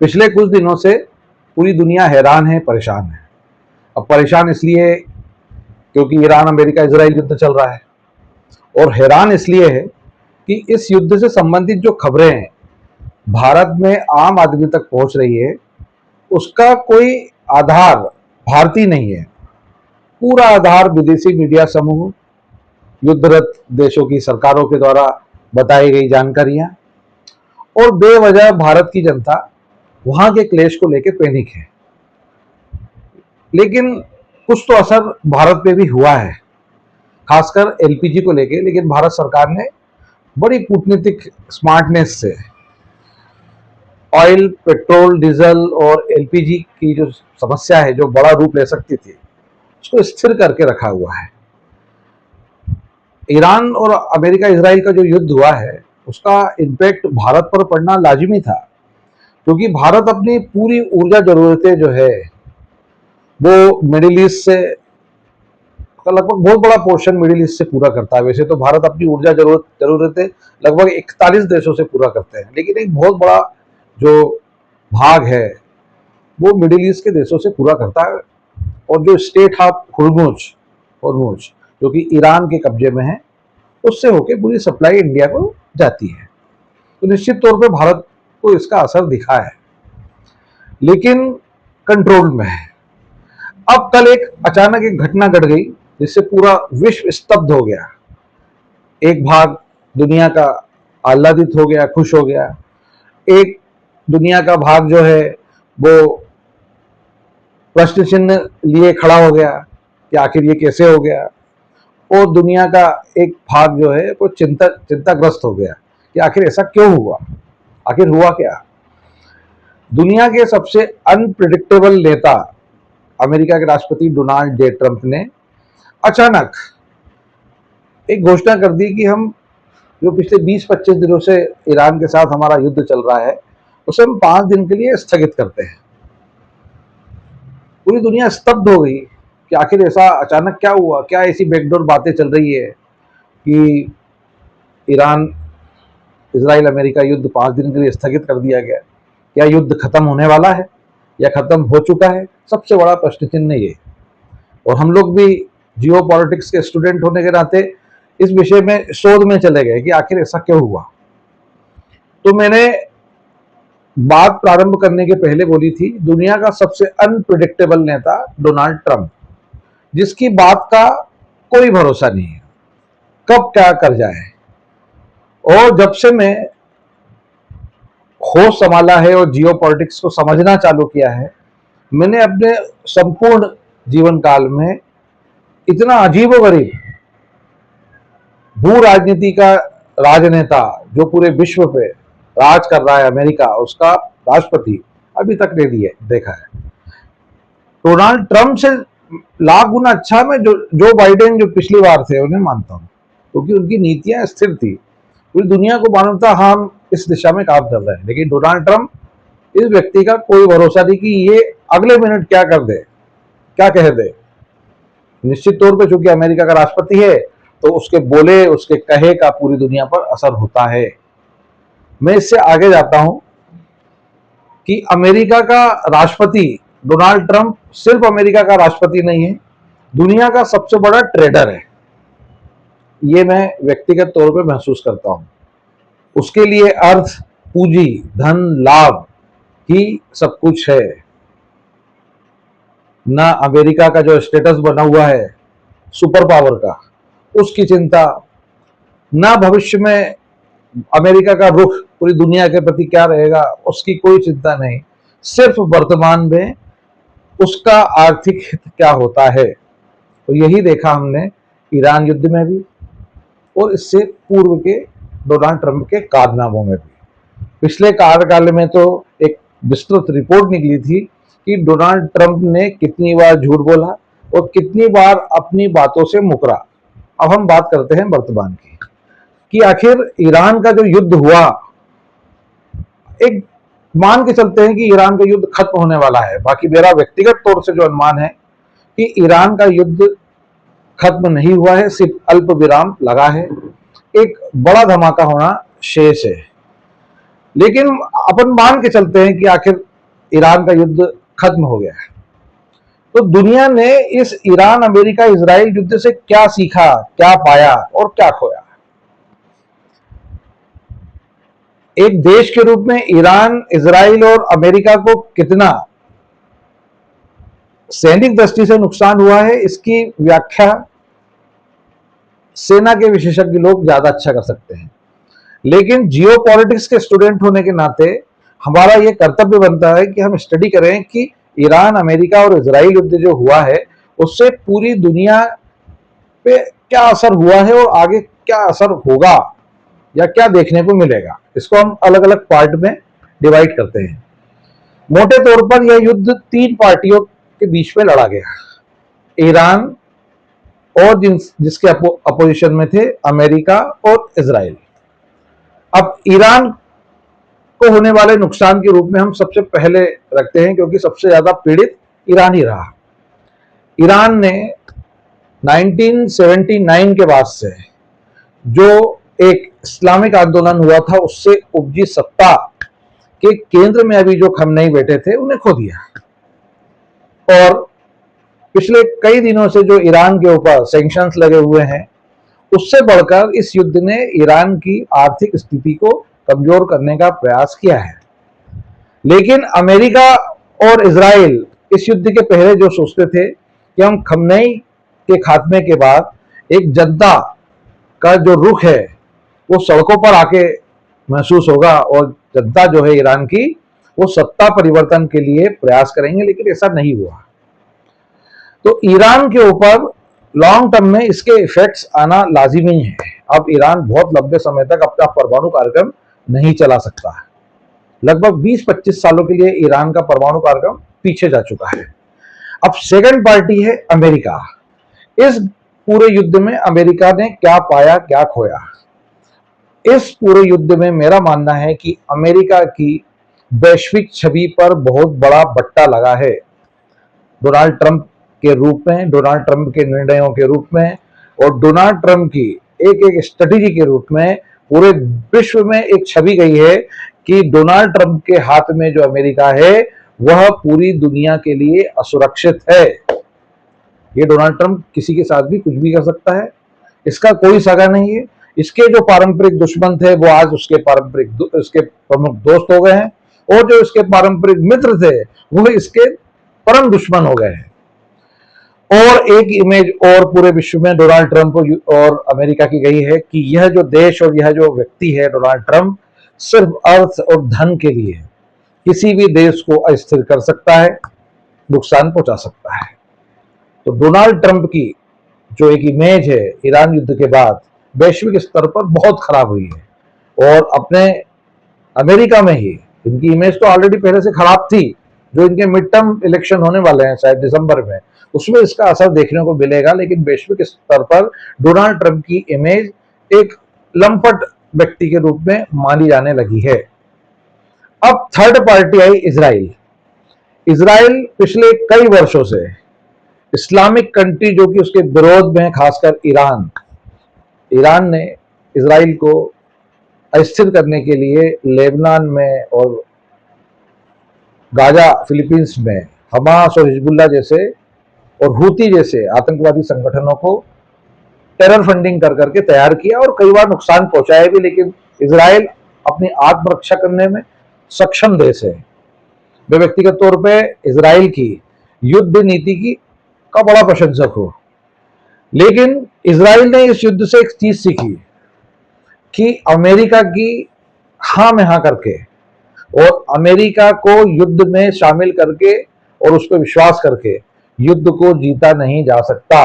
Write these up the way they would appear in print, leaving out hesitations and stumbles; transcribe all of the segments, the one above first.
पिछले कुछ दिनों से पूरी दुनिया हैरान है, परेशान है। अब परेशान इसलिए क्योंकि ईरान अमेरिका इजराइल युद्ध चल रहा है, और हैरान इसलिए है कि इस युद्ध से संबंधित जो खबरें हैं भारत में आम आदमी तक पहुंच रही है, उसका कोई आधार भारतीय नहीं है। पूरा आधार विदेशी मीडिया समूह, युद्धरत देशों की सरकारों के द्वारा बताई गई जानकारियां, और बेवजह भारत की जनता वहां के क्लेश को लेकर पैनिक है। लेकिन कुछ तो असर भारत पे भी हुआ है, खासकर एलपीजी को लेके। लेकिन भारत सरकार ने बड़ी कूटनीतिक स्मार्टनेस से ऑयल, पेट्रोल, डीजल और एलपीजी की जो समस्या है, जो बड़ा रूप ले सकती थी, उसको स्थिर करके रखा हुआ है। ईरान और अमेरिका इजराइल का जो युद्ध हुआ है, उसका इम्पैक्ट भारत पर पड़ना लाजिमी था, क्योंकि भारत अपनी पूरी ऊर्जा जरूरतें जो है वो मिडिल ईस्ट से, लगभग बहुत बड़ा पोर्शन मिडिल ईस्ट से पूरा करता है। वैसे तो भारत अपनी ऊर्जा जरूरतें लगभग 41 देशों से पूरा करते हैं, लेकिन एक बहुत बड़ा जो भाग है वो मिडिल ईस्ट के देशों से पूरा करता है। और जो स्टेट ऑफ हुर्मुज जो कि ईरान के कब्जे में है, उससे होकर पूरी सप्लाई इंडिया को जाती है। तो निश्चित तौर पे भारत को इसका असर दिखा है, लेकिन कंट्रोल में है। अब कल एक अचानक एक घटना घट गई जिससे पूरा विश्व स्तब्ध हो गया। एक भाग दुनिया का आह्लादित हो गया, खुश हो गया। एक दुनिया का भाग जो है वो प्रश्न चिन्ह लिए खड़ा हो गया कि आखिर ये कैसे हो गया। और दुनिया का एक भाग जो है वो चिंताग्रस्त हो गया कि आखिर ऐसा क्यों हुआ, आखिर हुआ क्या। दुनिया के सबसे अनप्रिडिक्टेबल नेता अमेरिका के राष्ट्रपति डोनाल्ड जे ट्रंप ने अचानक एक घोषणा कर दी कि हम जो पिछले 20-25 दिनों से ईरान के साथ हमारा युद्ध चल रहा है, उसे हम 5 दिन के लिए स्थगित करते हैं। पूरी दुनिया स्तब्ध हो गई कि आखिर ऐसा अचानक क्या हुआ, क्या ऐसी बैकडोर बातें चल रही है कि ईरान इजराइल अमेरिका युद्ध 5 दिन के लिए स्थगित कर दिया गया। क्या युद्ध खत्म होने वाला है या खत्म हो चुका है? सबसे बड़ा प्रश्न चिन्ह ये। और हम लोग भी जियो पॉलिटिक्स के स्टूडेंट होने के नाते इस विषय में शोध में चले गए कि आखिर ऐसा क्यों हुआ। तो मैंने बात प्रारंभ करने के पहले बोली थी, दुनिया का सबसे अनप्रिडिक्टेबल नेता डोनाल्ड ट्रंप, जिसकी बात का कोई भरोसा नहीं है, कब क्या कर जाए। और जब से मैं होश संभाला है और जियो पॉलिटिक्स को समझना चालू किया है, मैंने अपने संपूर्ण जीवन काल में इतना अजीबोगरीब भू राजनीति का राजनेता जो पूरे विश्व पे राज कर रहा है, अमेरिका, उसका राष्ट्रपति अभी तक नहीं देखा है। डोनाल्ड ट्रंप से लाख गुना अच्छा मैं जो बाइडेन जो पिछली बार थे उन्हें मानता हूं, क्योंकि उनकी नीतियां स्थिर थी। पूरी दुनिया को मालूम था हम इस दिशा में काम कर रहे हैं। लेकिन डोनाल्ड ट्रंप, इस व्यक्ति का कोई भरोसा नहीं कि ये अगले मिनट क्या कर दे, क्या कह दे। निश्चित तौर पे चूंकि अमेरिका का राष्ट्रपति है, तो उसके बोले, उसके कहे का पूरी दुनिया पर असर होता है। मैं इससे आगे जाता हूं कि अमेरिका का राष्ट्रपति डोनाल्ड ट्रंप सिर्फ अमेरिका का राष्ट्रपति नहीं है, दुनिया का सबसे बड़ा ट्रेडर है। ये मैं व्यक्तिगत तौर पे महसूस करता हूं। उसके लिए अर्थ, पूंजी, धन, लाभ ही सब कुछ है। ना अमेरिका का जो स्टेटस बना हुआ है सुपर पावर का, उसकी चिंता, ना भविष्य में अमेरिका का रुख पूरी दुनिया के प्रति क्या रहेगा, उसकी कोई चिंता नहीं। सिर्फ वर्तमान में उसका आर्थिक हित क्या होता है। तो यही देखा हमने ईरान युद्ध में भी, और इससे पूर्व के डोनाल्ड ट्रंप के कारनामों में भी। पिछले कार्यकाल में तो एक विस्तृत रिपोर्ट निकली थी कि डोनाल्ड ट्रंप ने कितनी बार झूठ बोला और कितनी बार अपनी बातों से मुकरा। अब हम बात करते हैं वर्तमान की कि आखिर ईरान का जो युद्ध हुआ, एक मान के चलते हैं कि ईरान का युद्ध खत्म होने वाला है। बाकी मेरा व्यक्तिगत तौर से जो अनुमान है कि ईरान का युद्ध खत्म नहीं हुआ है, सिर्फ अल्प विराम लगा है, एक बड़ा धमाका होना शेष है। लेकिन अपन मान के चलते हैं कि आखिर ईरान का युद्ध खत्म हो गया है। तो दुनिया ने इस ईरान अमेरिका इजराइल युद्ध से क्या सीखा, क्या पाया और क्या खोया? एक देश के रूप में ईरान, इजराइल और अमेरिका को कितना सैनिक दृष्टि से नुकसान हुआ है, इसकी व्याख्या सेना के विशेषज्ञ लोग ज्यादा अच्छा कर सकते हैं। लेकिन जियो पॉलिटिक्स के स्टूडेंट होने के नाते हमारा यह कर्तव्य बनता है कि हम स्टडी करें कि ईरान, अमेरिका और इजराइल युद्ध जो हुआ है उससे पूरी दुनिया पे क्या असर हुआ है और आगे क्या असर होगा या क्या देखने को मिलेगा। इसको हम अलग अलग पार्ट में डिवाइड करते हैं। मोटे तौर पर यह युद्ध 3 पार्टियों के बीच में लड़ा गया, ईरान और जिसके अपोजिशन में थे अमेरिका और इजराइल। अब ईरान को होने वाले नुकसान के रूप में हम सबसे पहले रखते हैं, क्योंकि सबसे ज्यादा पीड़ित ईरान ही रहा। ईरान ने 1979 के बाद से जो एक इस्लामिक आंदोलन हुआ था उससे उपजी सत्ता के केंद्र में अभी जो खमनेई बैठे थे उन्हें खो दिया। और पिछले कई दिनों से जो ईरान के ऊपर सैंक्शंस लगे हुए हैं उससे बढ़कर इस युद्ध ने ईरान की आर्थिक स्थिति को कमजोर करने का प्रयास किया है। लेकिन अमेरिका और इजराइल इस युद्ध के पहले जो सोचते थे कि हम खमनेई के खात्मे के बाद एक जनता का जो रुख है वो सड़कों पर आके महसूस होगा और जनता जो है ईरान की वो सत्ता परिवर्तन के लिए प्रयास करेंगे, लेकिन ऐसा नहीं हुआ। तो ईरान के ऊपर लॉन्ग टर्म में इसके इफेक्ट्स आना लाजिमी है। अब ईरान बहुत लंबे समय तक अपना परमाणु कार्यक्रम नहीं चला सकता है। लगभग 20-25 सालों के लिए ईरान का परमाणु कार्यक्रम पीछे जा चुका है। अब सेकंड पार्टी है अमेरिका। इस पूरे युद्ध में अमेरिका ने क्या पाया, क्या खोया? इस पूरे युद्ध में मेरा मानना है कि अमेरिका की वैश्विक छवि पर बहुत बड़ा बट्टा लगा है। डोनाल्ड ट्रंप के रूप में, डोनाल्ड ट्रंप के निर्णयों के रूप में और डोनाल्ड ट्रंप की एक एक स्ट्रेटेजी के रूप में पूरे विश्व में एक छवि गई है कि डोनाल्ड ट्रंप के हाथ में जो अमेरिका है वह पूरी दुनिया के लिए असुरक्षित है। ये डोनाल्ड ट्रंप किसी के साथ भी कुछ भी कर सकता है, इसका कोई सगा नहीं है। इसके जो पारंपरिक दुश्मन थे वो आज उसके प्रमुख दोस्त हो गए हैं और जो इसके पारंपरिक मित्र थे वो इसके परम दुश्मन हो गए हैं। और एक इमेज और पूरे विश्व में डोनाल्ड ट्रंप और अमेरिका की गई है कि यह जो देश और यह जो व्यक्ति है डोनाल्ड ट्रंप सिर्फ अर्थ और धन के लिए किसी भी देश को अस्थिर कर सकता है, नुकसान पहुंचा सकता है। तो डोनाल्ड ट्रंप की जो एक इमेज है ईरान युद्ध के बाद वैश्विक स्तर पर बहुत खराब हुई है। और अपने अमेरिका में ही इनकी इमेज तो ऑलरेडी पहले से खराब थी। जो इनके मिड टर्म इलेक्शन होने वाले हैं शायद दिसंबर में, उसमें इसका असर देखने को मिलेगा। लेकिन वैश्विक स्तर पर डोनाल्ड ट्रंप की इमेज एक लंपट व्यक्ति के रूप में मानी जाने लगी है। अब थर्ड पार्टी आई इजराइल। इजराइल पिछले कई वर्षों से इस्लामिक कंट्री जो कि उसके विरोध में, खासकर ईरान ने इजराइल को अस्थिर करने के लिए लेबनान में और गाजा, फिलीपींस में हमास और हिजबुल्लाह जैसे और हूती जैसे आतंकवादी संगठनों को टेरर फंडिंग कर करके तैयार किया और कई बार नुकसान पहुंचाया भी। लेकिन इजराइल अपनी आत्मरक्षा करने में सक्षम देश है। मैं व्यक्तिगत तौर पे इजराइल की युद्ध नीति की का बड़ा प्रशंसक हूं। लेकिन इजराइल ने इस युद्ध से एक चीज सीखी कि अमेरिका की हाँ में हाँ करके और अमेरिका को युद्ध में शामिल करके और उस पर विश्वास करके युद्ध को जीता नहीं जा सकता।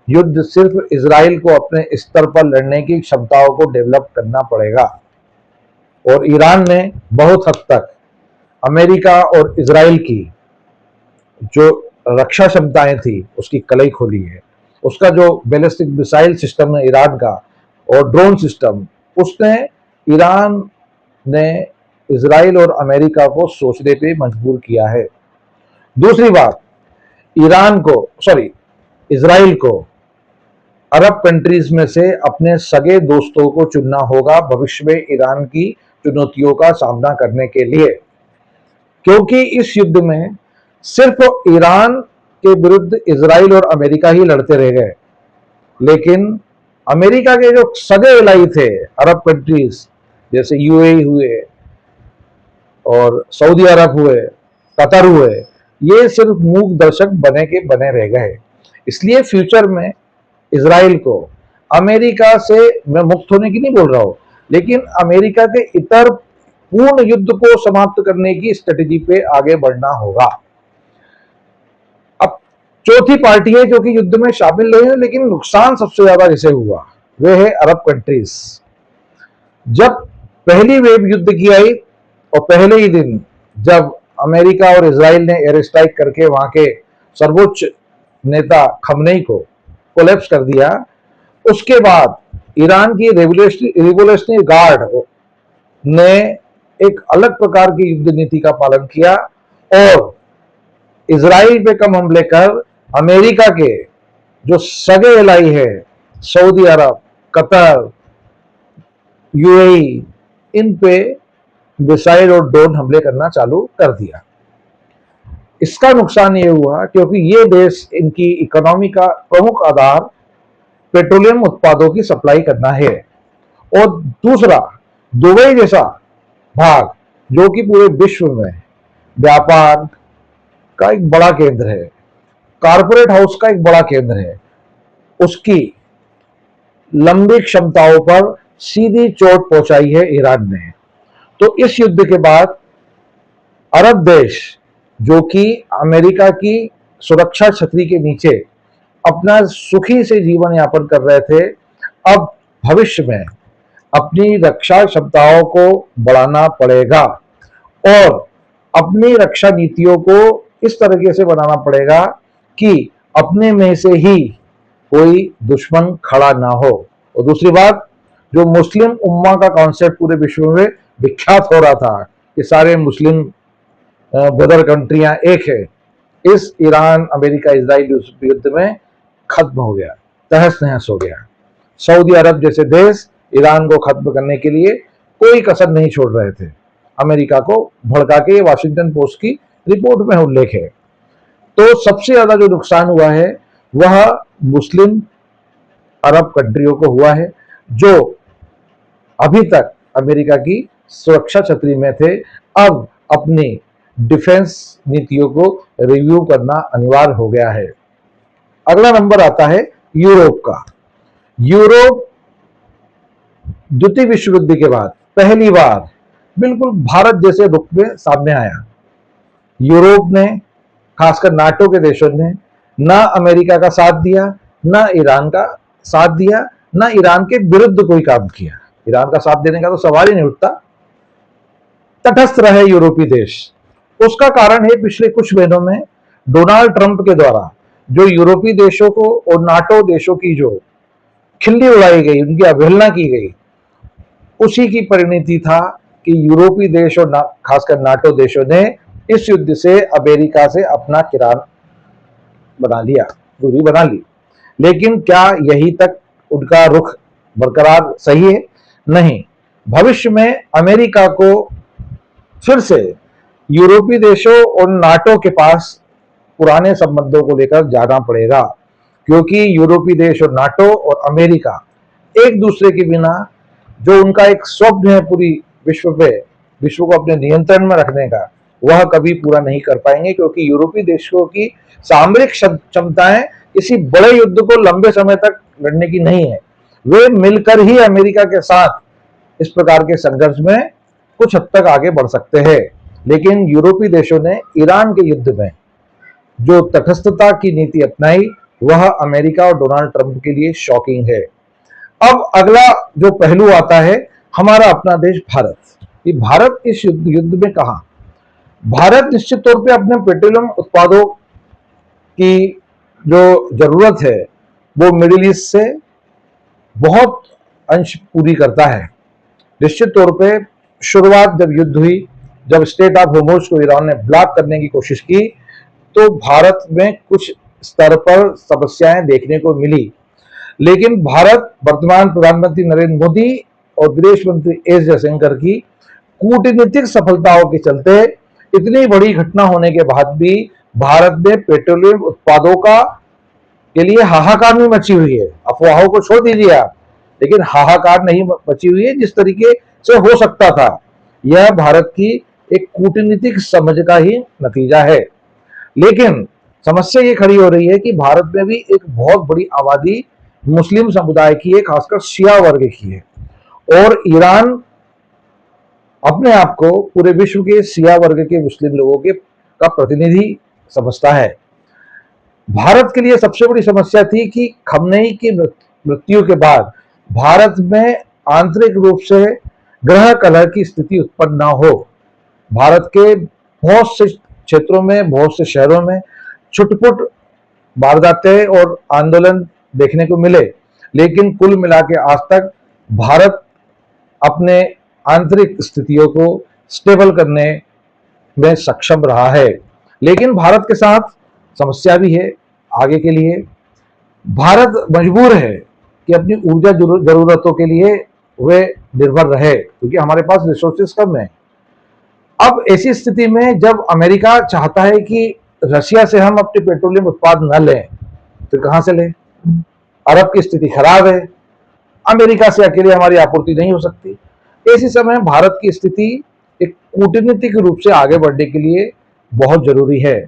युद्ध सिर्फ इजराइल को अपने स्तर पर लड़ने की क्षमताओं को डेवलप करना पड़ेगा। और ईरान ने बहुत हद तक अमेरिका और इजराइल की जो रक्षा क्षमताएं थी उसकी कलई खोली है। उसका जो बैलिस्टिक मिसाइल सिस्टम है ईरान का और ड्रोन सिस्टम, उसने ईरान ने इजराइल और अमेरिका को सोचने पे मजबूर किया है। दूसरी बात, इजराइल को अरब कंट्रीज में से अपने सगे दोस्तों को चुनना होगा भविष्य में ईरान की चुनौतियों का सामना करने के लिए। क्योंकि इस युद्ध में सिर्फ ईरान के विरुद्ध इजराइल और अमेरिका ही लड़ते रह गए, लेकिन अमेरिका के जो सगे एलाई थे अरब कंट्रीज, जैसे यूएई हुए और सऊदी अरब हुए, कतर हुए, ये सिर्फ मूक दर्शक बने के बने रह गए। इसलिए फ्यूचर में इजराइल को अमेरिका से, मैं मुक्त होने की नहीं बोल रहा हूं, लेकिन अमेरिका के इतर पूर्ण युद्ध को समाप्त करने की स्ट्रेटेजी पे आगे बढ़ना होगा। अब चौथी पार्टी है जो कि युद्ध में शामिल नहीं है, लेकिन नुकसान सबसे ज्यादा जिसे हुआ वे है अरब कंट्रीज। जब पहली वेव युद्ध की आई और पहले ही दिन जब अमेरिका और इजराइल ने एयर स्ट्राइक करके वहां के सर्वोच्च नेता खमनेई को कोलैप्स कर दिया, उसके बाद ईरान की रिवोल्यूशनरी गार्ड ने एक अलग प्रकार की युद्ध नीति का पालन किया और इजराइल पे कम हमले कर अमेरिका के जो सगे एलाई है, सऊदी अरब, कतर, यूएई, इन पे मिसाइल और ड्रोन हमले करना चालू कर दिया। इसका नुकसान ये हुआ क्योंकि ये देश, इनकी इकोनॉमी का प्रमुख आधार पेट्रोलियम उत्पादों की सप्लाई करना है, और दूसरा दुबई जैसा भाग जो कि पूरे विश्व में व्यापार का एक बड़ा केंद्र है, कारपोरेट हाउस का एक बड़ा केंद्र है, उसकी लंबी क्षमताओं पर सीधी चोट पहुंचाई है ईरान ने। तो इस युद्ध के बाद अरब देश जो कि अमेरिका की सुरक्षा छतरी के नीचे अपना सुखी से जीवन यापन कर रहे थे, अब भविष्य में अपनी रक्षा क्षमताओं को बढ़ाना पड़ेगा और अपनी रक्षा नीतियों को इस तरीके से बनाना पड़ेगा कि अपने में से ही कोई दुश्मन खड़ा ना हो। और दूसरी बात, जो मुस्लिम उम्मा का कॉन्सेप्ट पूरे विश्व में विख्यात हो रहा था कि सारे मुस्लिम ब्रदर कंट्रियां एक है, इस ईरान अमेरिका इजराइल युद्ध में खत्म हो गया, तहस नहस हो गया। सऊदी अरब जैसे देश ईरान को खत्म करने के लिए कोई कसर नहीं छोड़ रहे थे, अमेरिका को भड़का के, वाशिंगटन पोस्ट की रिपोर्ट में उल्लेख है। तो सबसे ज्यादा जो नुकसान हुआ है वह मुस्लिम अरब कंट्रियों को हुआ है, जो अभी तक अमेरिका की सुरक्षा छतरी में थे। अब अपनी डिफेंस नीतियों को रिव्यू करना अनिवार्य हो गया है। अगला नंबर आता है यूरोप का। यूरोप द्वितीय विश्व युद्ध के बाद पहली बार बिल्कुल भारत जैसे रूप में सामने आया। यूरोप ने, खासकर नाटो के देशों ने, ना अमेरिका का साथ दिया, ना ईरान का साथ दिया, ना ईरान के विरुद्ध कोई काम किया। ईरान का साथ देने का तो सवाल ही नहीं उठता, तटस्थ रहे यूरोपीय देश। उसका कारण है पिछले कुछ महीनों में डोनाल्ड ट्रंप के द्वारा जो यूरोपीय देशों को और नाटो देशों की जो खिल्ली उड़ाई गई, उनकी अवहेलना की गई, उसी की परिणति था कि यूरोपीय देश और खासकर नाटो देशों ने इस युद्ध से अमेरिका से अपना किरान बना लिया, दूरी बना ली। लेकिन क्या यही तक उनका रुख बरकरार सही है? नहीं। भविष्य में अमेरिका को फिर से यूरोपीय देशों और नाटो के पास पुराने संबंधों को लेकर जाना पड़ेगा, क्योंकि यूरोपीय देश और नाटो और अमेरिका एक दूसरे के बिना, जो उनका एक स्वप्न है पूरी विश्व पे, विश्व को अपने नियंत्रण में रखने का, वह कभी पूरा नहीं कर पाएंगे, क्योंकि यूरोपीय देशों की सामरिक क्षमताएं किसी बड़े युद्ध को लंबे समय तक लड़ने की नहीं है। वे मिलकर ही अमेरिका के साथ इस प्रकार के संघर्ष में कुछ हद तक आगे बढ़ सकते हैं। लेकिन यूरोपीय देशों ने ईरान के युद्ध में जो तटस्थता की नीति अपनाई, वह अमेरिका और डोनाल्ड ट्रंप के लिए शॉकिंग है। अब अगला जो पहलू आता है, हमारा अपना देश भारत। ये भारत इस युद्ध में कहा? भारत निश्चित तौर पे अपने पेट्रोलियम उत्पादों की जो जरूरत है वो मिडिल ईस्ट से बहुत अंश पूरी करता है। निश्चित तौर पे शुरुआत जब युद्ध हुई, जब स्टेट ऑफ होर्मुज को ईरान ने ब्लॉक करने की कोशिश की, तो भारत में कुछ स्तर पर समस्याएं देखने को मिली। लेकिन भारत वर्तमान प्रधानमंत्री नरेंद्र मोदी और विदेश मंत्री एस जयशंकर की कूटनीतिक सफलताओं के चलते इतनी बड़ी घटना होने के बाद भी भारत में पेट्रोलियम उत्पादों का के लिए हाहाकार नहीं मची हुई है। अफवाहों को छोड़ दीजिए आप, लेकिन हाहाकार नहीं मची हुई है जिस तरीके से हो सकता था। यह भारत की एक कूटनीतिक समझ का ही नतीजा है। लेकिन समस्या ये खड़ी हो रही है कि भारत में भी एक बहुत बड़ी आबादी मुस्लिम समुदाय की है, खासकर शिया वर्ग की है, और ईरान अपने आप को पूरे विश्व के शिया वर्ग के मुस्लिम लोगों के का प्रतिनिधि समझता है। भारत के लिए सबसे बड़ी समस्या थी कि खमनेई की मृत्यु के बाद भारत में आंतरिक रूप से ग्रह कलह की स्थिति उत्पन्न न हो। भारत के बहुत से क्षेत्रों में, बहुत से शहरों में छुटपुट वारदातें और आंदोलन देखने को मिले, लेकिन कुल मिला के आज तक भारत अपने आंतरिक स्थितियों को स्टेबल करने में सक्षम रहा है। लेकिन भारत के साथ समस्या भी है आगे के लिए। भारत मजबूर है कि अपनी ऊर्जा जरूरतों के लिए वे निर्भर रहे, क्योंकि हमारे पास रिसोर्सेस कम है। अब ऐसी स्थिति में जब अमेरिका चाहता है कि रशिया से हम अपने पेट्रोलियम उत्पाद न लें, फिर कहां से लें? अरब की स्थिति खराब है, अमेरिका से अकेले हमारी आपूर्ति नहीं हो सकती। ऐसे समय भारत की स्थिति एक कूटनीतिक रूप से आगे बढ़ने के लिए बहुत जरूरी है।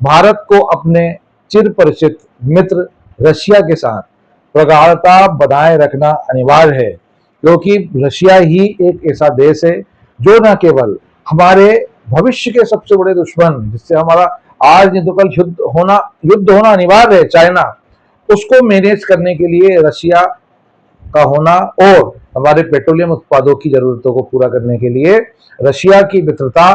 भारत को अपने चिर परिचित मित्र रशिया के साथ प्रगाढ़ता बनाए रखना अनिवार्य है, क्योंकि रशिया ही एक ऐसा देश है जो न केवल हमारे भविष्य के सबसे बड़े दुश्मन, जिससे हमारा आज नहीं तो कल युद्ध होना अनिवार्य है, चाइना, उसको मैनेज करने के लिए रशिया का होना और हमारे पेट्रोलियम उत्पादों की जरूरतों को पूरा करने के लिए रशिया की मित्रता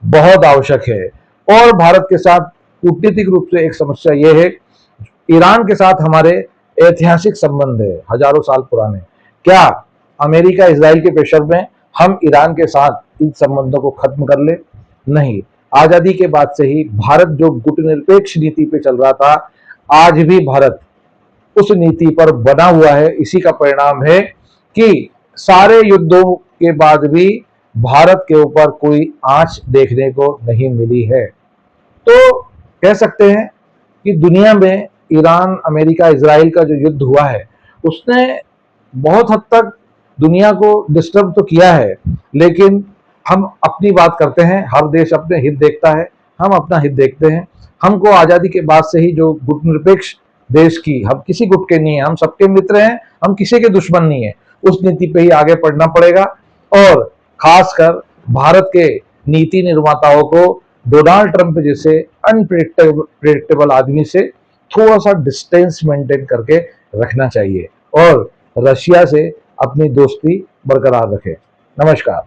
बहुत आवश्यक है। और भारत के साथ कूटनीतिक रूप से एक समस्या यह है, ईरान के साथ हमारे ऐतिहासिक संबंध है, हजारों साल पुराने। क्या अमेरिका इजराइल के प्रेशर में हम ईरान के साथ इन संबंधों को खत्म कर ले? नहीं। आजादी के बाद से ही भारत जो गुटनिरपेक्ष नीति पे चल रहा था, आज भी भारत उस नीति पर बना हुआ है। इसी का परिणाम है कि सारे युद्धों के बाद भी भारत के ऊपर कोई आंच देखने को नहीं मिली है। तो कह सकते हैं कि दुनिया में ईरान, अमेरिका, इजराइल का जो युद्ध हुआ है, उसने बहुत हद तक दुनिया को डिस्टर्ब तो किया है, लेकिन हम अपनी बात करते हैं, हर देश अपने हित देखता है, हम अपना हित देखते हैं। हमको आजादी के बाद से ही जो गुटनिरपेक्ष देश की, हम किसी गुट के नहीं है, हम सबके मित्र हैं, हम किसी के दुश्मन नहीं है, उस नीति पे ही आगे बढ़ना पड़ेगा। और खासकर भारत के नीति निर्माताओं को डोनाल्ड ट्रंप जैसे अनप्रेडिक्टेबल आदमी से थोड़ा सा डिस्टेंस मेंटेन करके रखना चाहिए और रशिया से अपनी दोस्ती बरकरार रखें। नमस्कार।